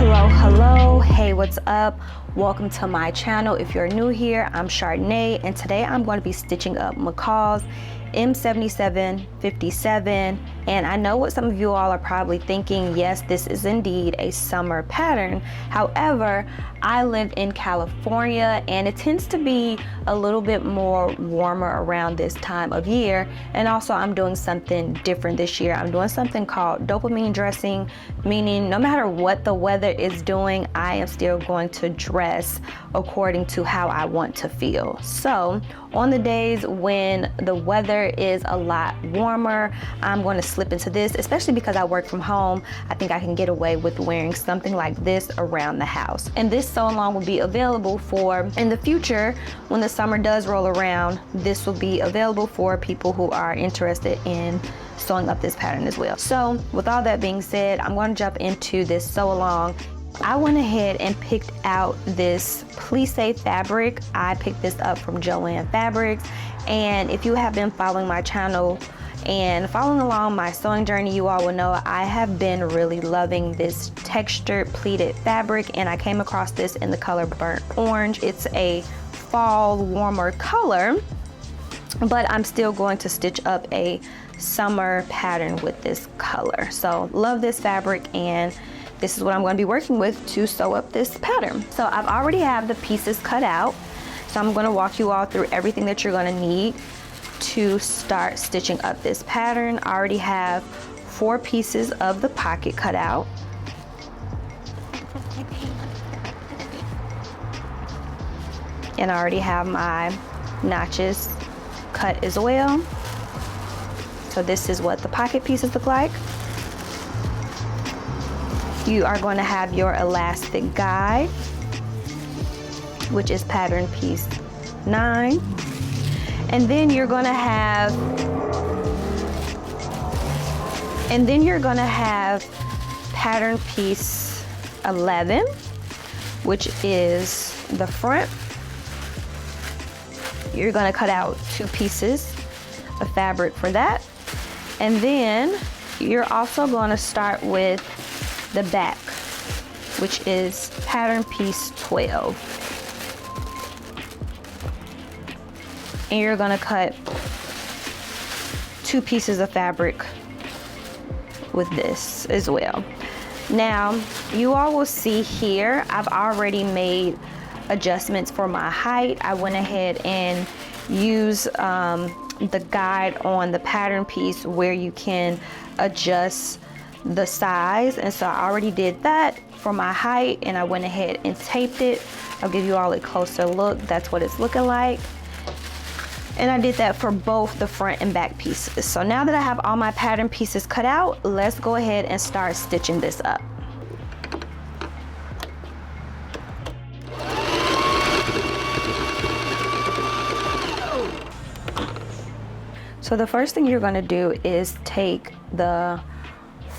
Hello, hey, what's up? Welcome to my channel. If you're new here, I'm Chardonnay, and today I'm going to be stitching up McCalls M7757. And I know what some of you all are probably thinking, yes, this is indeed a summer pattern. However, I live in California and it tends to be a little bit more warmer around this time of year. And also I'm doing something different this year. I'm doing something called dopamine dressing, meaning no matter what the weather is doing, I am still going to dress according to how I want to feel. So on the days when the weather is a lot warmer, I'm going to slip into this, especially because I work from home. I think I can get away with wearing something like this around the house. And this sew along will be available for in the future when the summer does roll around. This will be available for people who are interested in sewing up this pattern as well. So with all that being said, I'm going to jump into this sew along. I went ahead and picked out this plissé fabric. I picked this up from Joann Fabrics, and if you have been following my channel and following along my sewing journey, you all will know I have been really loving this textured pleated fabric, and I came across this in the color burnt orange. It's a fall warmer color, but I'm still going to stitch up a summer pattern with this color. So love this fabric, and this is what I'm going to be working with to sew up this pattern. So I've already have the pieces cut out. So I'm going to walk you all through everything that you're going to need to start stitching up this pattern. I already have 4 pieces of the pocket cut out. And I already have my notches cut as well. So this is what the pocket pieces look like. You are going to have your elastic guide, which is pattern piece 9. And then you're going to have pattern piece 11, which is the front. You're going to cut out 2 pieces of fabric for that. And then you're also going to start with the back, which is pattern piece 12. And you're going to cut 2 pieces of fabric with this as well. Now, you all will see here, I've already made adjustments for my height. I went ahead and used the guide on the pattern piece where you can adjust the size, and so I already did that for my height, and I went ahead and taped it. I'll give you all a closer look. That's what it's looking like. And I did that for both the front and back pieces. So now that I have all my pattern pieces cut out, let's go ahead and start stitching this up. So the first thing you're going to do is take the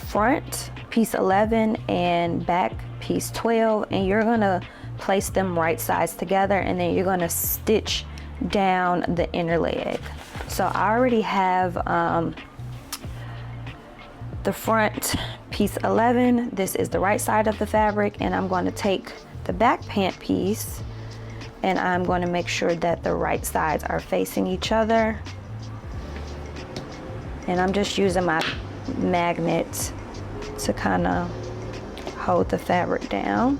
front piece 11 and back piece 12, and you're going to place them right sides together, and then you're going to stitch down the inner leg. So I already have the front piece 11. This is the right side of the fabric, and I'm going to take the back pant piece and I'm going to make sure that the right sides are facing each other. And I'm just using my magnet to kind of hold the fabric down.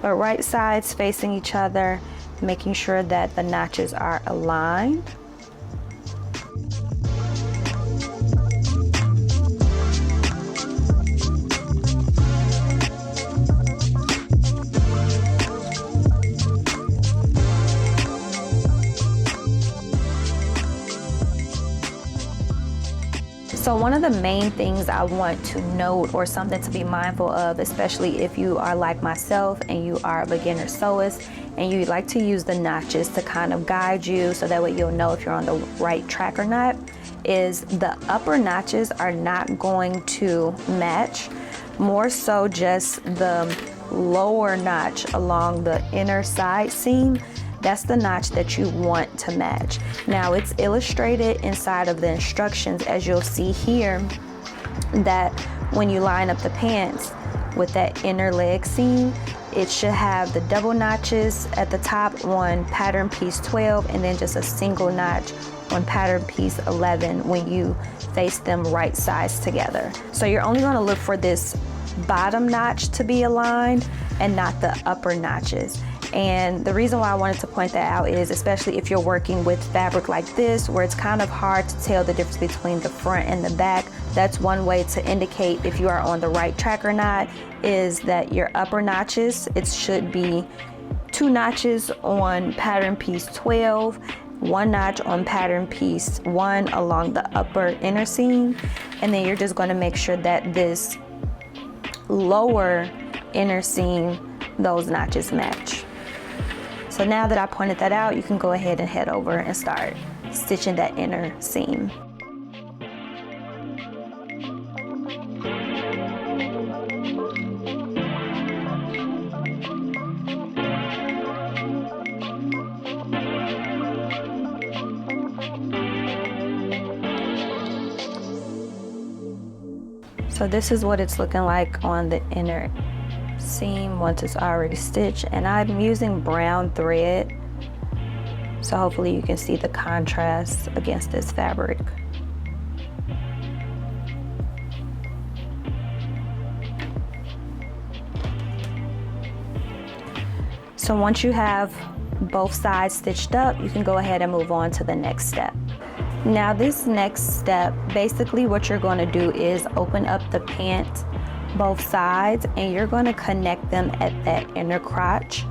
But right sides facing each other, making sure that the notches are aligned. So one of the main things I want to note, or something to be mindful of, especially if you are like myself and you are a beginner sewist and you like to use the notches to kind of guide you so that way you'll know if you're on the right track or not, is the upper notches are not going to match. More so just the lower notch along the inner side seam. That's the notch that you want to match. Now it's illustrated inside of the instructions, as you'll see here, that when you line up the pants, with that inner leg seam. It should have the double notches at the top on pattern piece 12 and then just a single notch on pattern piece 11 when you face them right sides together. So you're only going to look for this bottom notch to be aligned and not the upper notches. And the reason why I wanted to point that out is, especially if you're working with fabric like this, where it's kind of hard to tell the difference between the front and the back, that's one way to indicate if you are on the right track or not, is that your upper notches, it should be 2 notches on pattern piece 12, 1 notch on pattern piece 1 along the upper inner seam, and then you're just going to make sure that this lower inner seam, those notches match. So now that I pointed that out, you can go ahead and head over and start stitching that inner seam. So this is what it's looking like on the inner seam once it's already stitched, and I'm using brown thread, so hopefully you can see the contrast against this fabric. So once you have both sides stitched up, you can go ahead and move on to the next step. Now this next step, basically what you're going to do is open up the pant both sides, and you're going to connect them at that inner crotch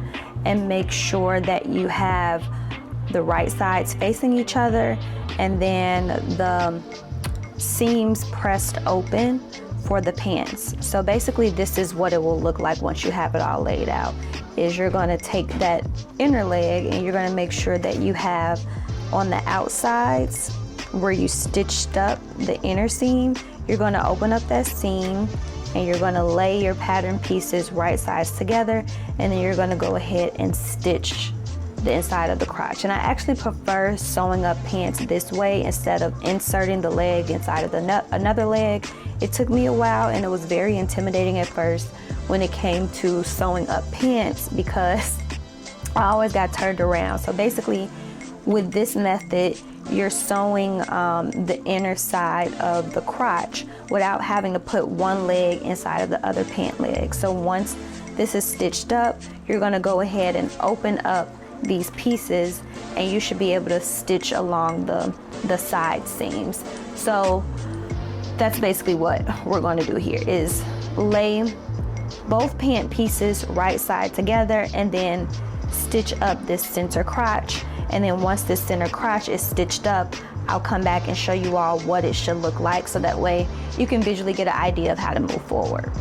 and make sure that you have the right sides facing each other and then the seams pressed open for the pants. So basically this is what it will look like once you have it all laid out, is you're going to take that inner leg and you're going to make sure that you have on the outsides where you stitched up the inner seam, you're going to open up that seam and you're going to lay your pattern pieces right sides together, and then you're going to go ahead and stitch the inside of the crotch. And I actually prefer sewing up pants this way instead of inserting the leg inside of another leg. It took me a while and it was very intimidating at first when it came to sewing up pants because I always got turned around. So basically with this method, you're sewing the inner side of the crotch without having to put one leg inside of the other pant leg. So once this is stitched up, you're going to go ahead and open up these pieces and you should be able to stitch along the side seams. So that's basically what we're going to do here, is lay both pant pieces right side together and then stitch up this center crotch. And then once this center crotch is stitched up, I'll come back and show you all what it should look like, so that way you can visually get an idea of how to move forward.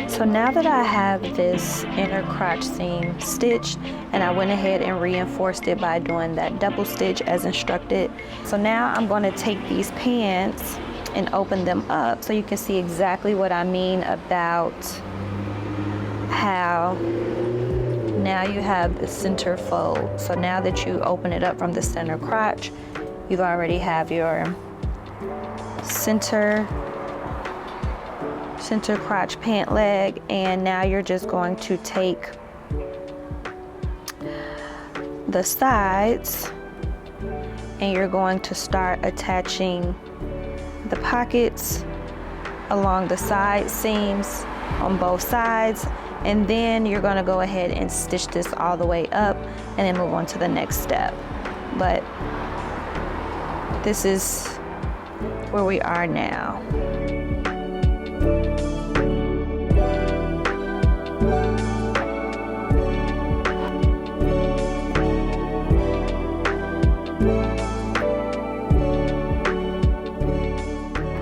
So now that I have this inner crotch seam stitched, and I went ahead and reinforced it by doing that double stitch as instructed. So now I'm going to take these pants and open them up so you can see exactly what I mean about how now you have the center fold. So now that you open it up from the center crotch, you already have your center crotch pant leg, and now you're just going to take the sides and you're going to start attaching the pockets along the side seams on both sides, and then you're going to go ahead and stitch this all the way up and then move on to the next step. But this is where we are now.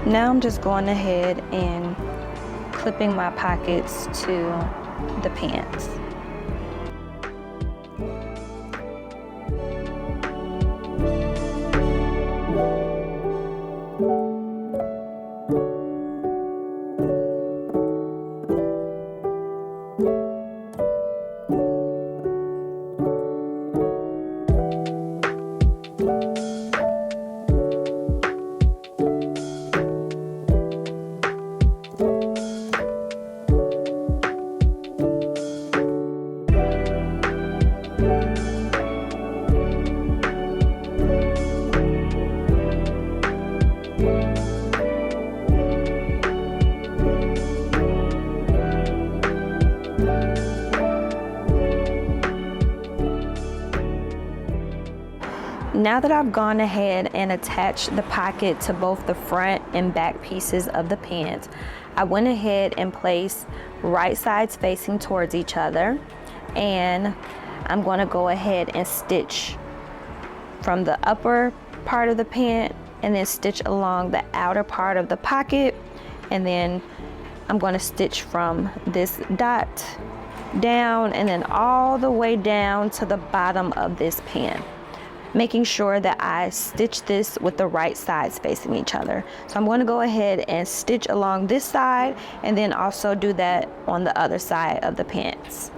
Now I'm just going ahead and clipping my pockets to the pants. Now that I've gone ahead and attached the pocket to both the front and back pieces of the pants, I went ahead and placed right sides facing towards each other, and I'm going to go ahead and stitch from the upper part of the pant and then stitch along the outer part of the pocket, and then I'm going to stitch from this dot down and then all the way down to the bottom of this pant, making sure that I stitch this with the right sides facing each other. So I'm going to go ahead and stitch along this side and then also do that on the other side of the pants.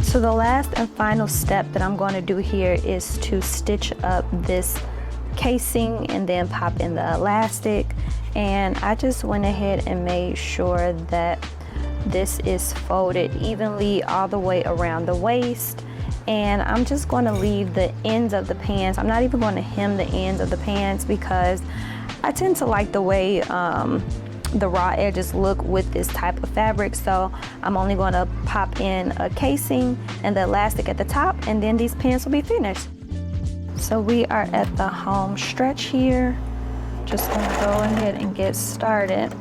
So the last and final step that I'm going to do here is to stitch up this casing and then pop in the elastic. And I just went ahead and made sure that this is folded evenly all the way around the waist. And I'm just going to leave the ends of the pants. I'm not even going to hem the ends of the pants because I tend to like the way the raw edges look with this type of fabric. So I'm only going to pop in a casing and the elastic at the top, and then these pants will be finished. So we are at the home stretch here. Just going to go ahead and get started.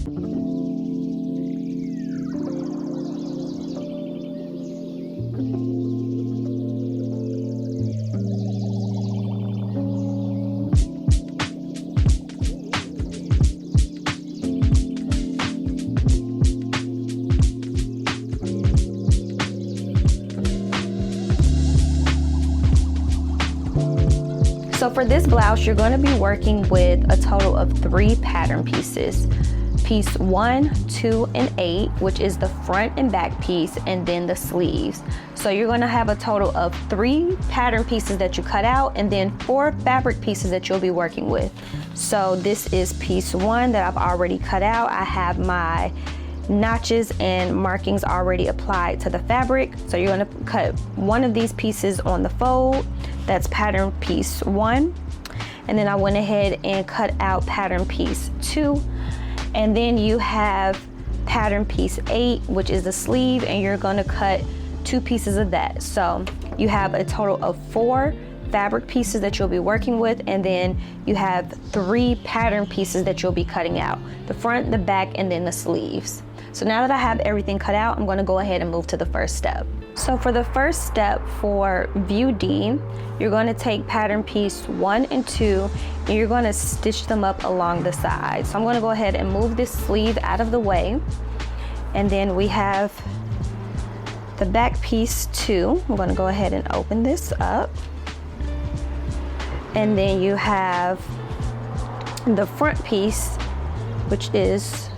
So for this blouse, you're going to be working with a total of 3 pattern pieces. Piece 1, 2, and 8, which is the front and back piece, and then the sleeves. So you're going to have a total of 3 pattern pieces that you cut out, and then 4 fabric pieces that you'll be working with. So this is piece 1 that I've already cut out. I have my notches and markings already applied to the fabric. So you're going to cut one of these pieces on the fold. That's pattern piece 1. And then I went ahead and cut out pattern piece 2. And then you have pattern piece 8, which is the sleeve, and you're going to cut 2 pieces of that. So you have a total of 4 fabric pieces that you'll be working with, and then you have 3 pattern pieces that you'll be cutting out: the front, the back, and then the sleeves. So now that I have everything cut out, I'm going to go ahead and move to the first step. So for the first step for view D, you're going to take pattern piece 1 and 2, and you're going to stitch them up along the side. So I'm going to go ahead and move this sleeve out of the way. And then we have the back piece 2. I'm going to go ahead and open this up. And then you have the front piece, which is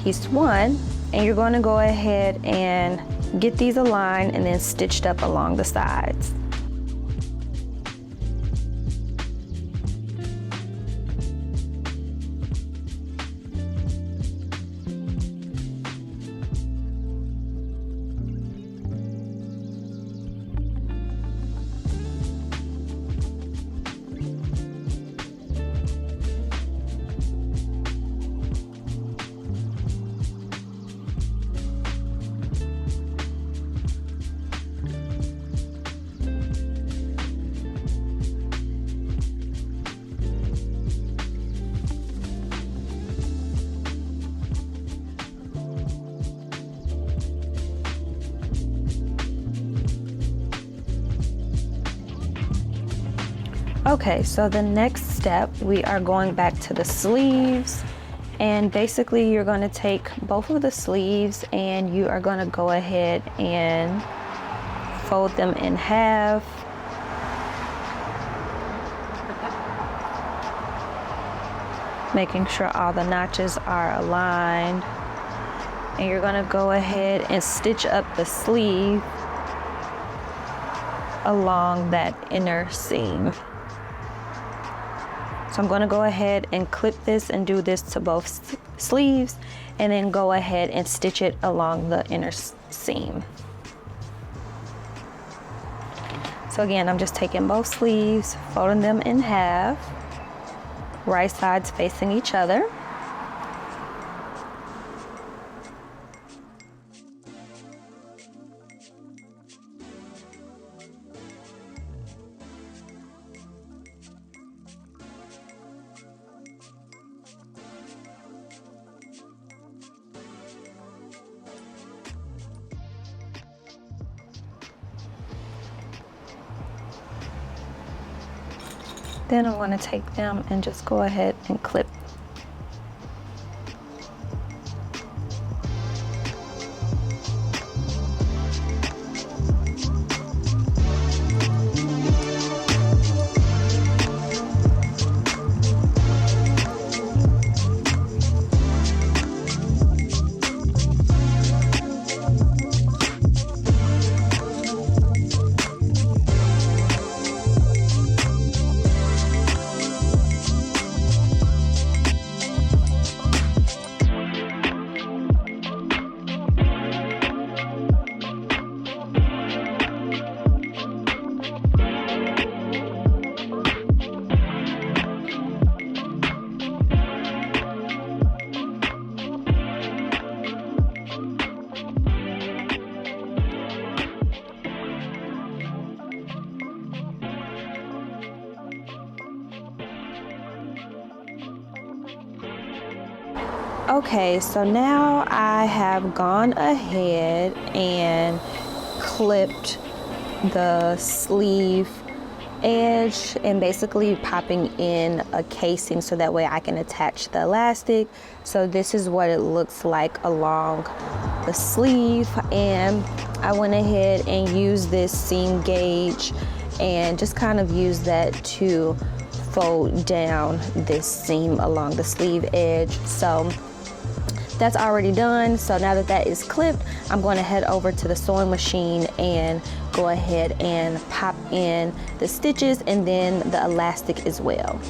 piece 1, and you're going to go ahead and get these aligned and then stitched up along the sides. Okay, so the next step, we are going back to the sleeves, and basically you're going to take both of the sleeves and you are going to go ahead and fold them in half. Making sure all the notches are aligned, and you're going to go ahead and stitch up the sleeve along that inner seam. So I'm going to go ahead and clip this and do this to both sleeves, and then go ahead and stitch it along the inner seam. So again, I'm just taking both sleeves, folding them in half, right sides facing each other. Then I'm going to take them and just go ahead and clip. Okay, so now I have gone ahead and clipped the sleeve edge and basically popping in a casing so that way I can attach the elastic. So this is what it looks like along the sleeve, and I went ahead and used this seam gauge and just kind of use that to fold down this seam along the sleeve edge. So that's already done. So now that that is clipped, I'm going to head over to the sewing machine and go ahead and pop in the stitches and then the elastic as well.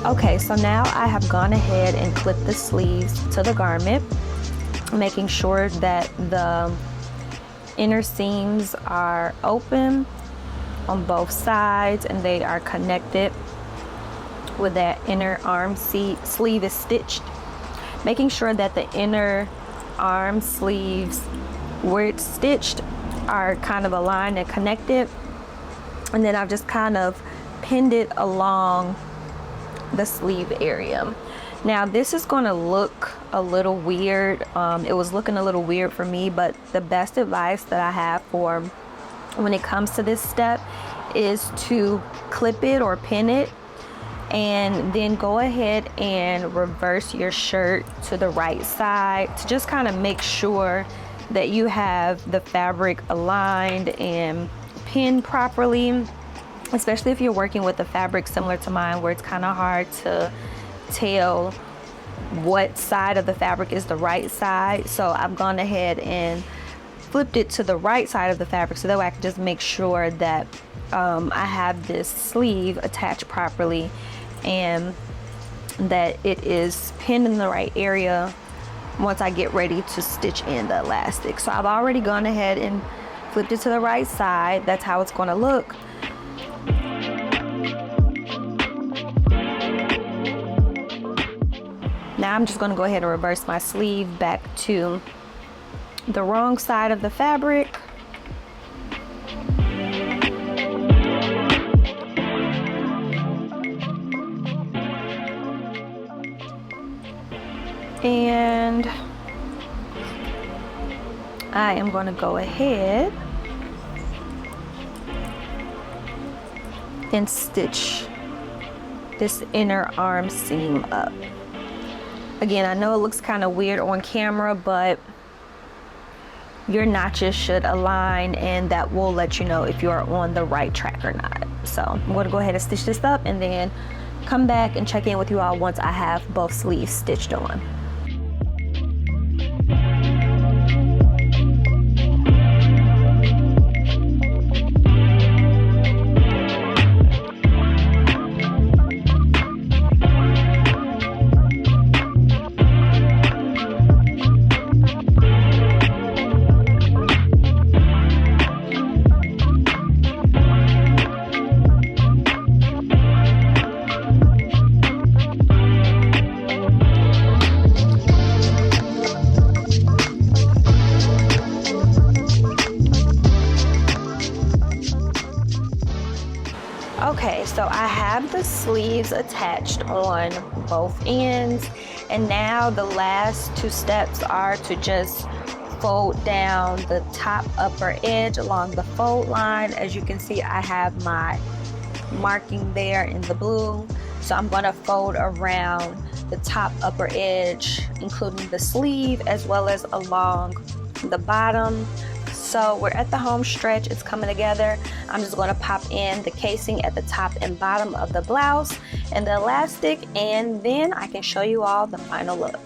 Okay, so now I have gone ahead and clipped the sleeves to the garment, making sure that the inner seams are open on both sides and they are connected with that inner arm sleeve is stitched. Making sure that the inner arm sleeves where it's stitched are kind of aligned and connected. And then I've just kind of pinned it along the sleeve area. Now this is going to look a little weird. It was looking a little weird for me, but the best advice that I have for when it comes to this step is to clip it or pin it and then go ahead and reverse your shirt to the right side to just kind of make sure that you have the fabric aligned and pinned properly, especially if you're working with a fabric similar to mine where it's kind of hard to tell what side of the fabric is the right side. So I've gone ahead and flipped it to the right side of the fabric so that way I can just make sure that I have this sleeve attached properly and that it is pinned in the right area once I get ready to stitch in the elastic. So I've already gone ahead and flipped it to the right side. That's how it's going to look. Now I'm just going to go ahead and reverse my sleeve back to the wrong side of the fabric. And I am going to go ahead and stitch this inner arm seam up. Again, I know it looks kind of weird on camera, but your notches should align, and that will let you know if you are on the right track or not. So I'm going to go ahead and stitch this up and then come back and check in with you all once I have both sleeves stitched on. Okay, so I have the sleeves attached on both ends, and now the last two steps are to just fold down the top upper edge along the fold line. As you can see, I have my marking there in the blue, so I'm going to fold around the top upper edge, including the sleeve as well as along the bottom. So we're at the home stretch, it's coming together. I'm just going to pop in the casing at the top and bottom of the blouse and the elastic, and then I can show you all the final look.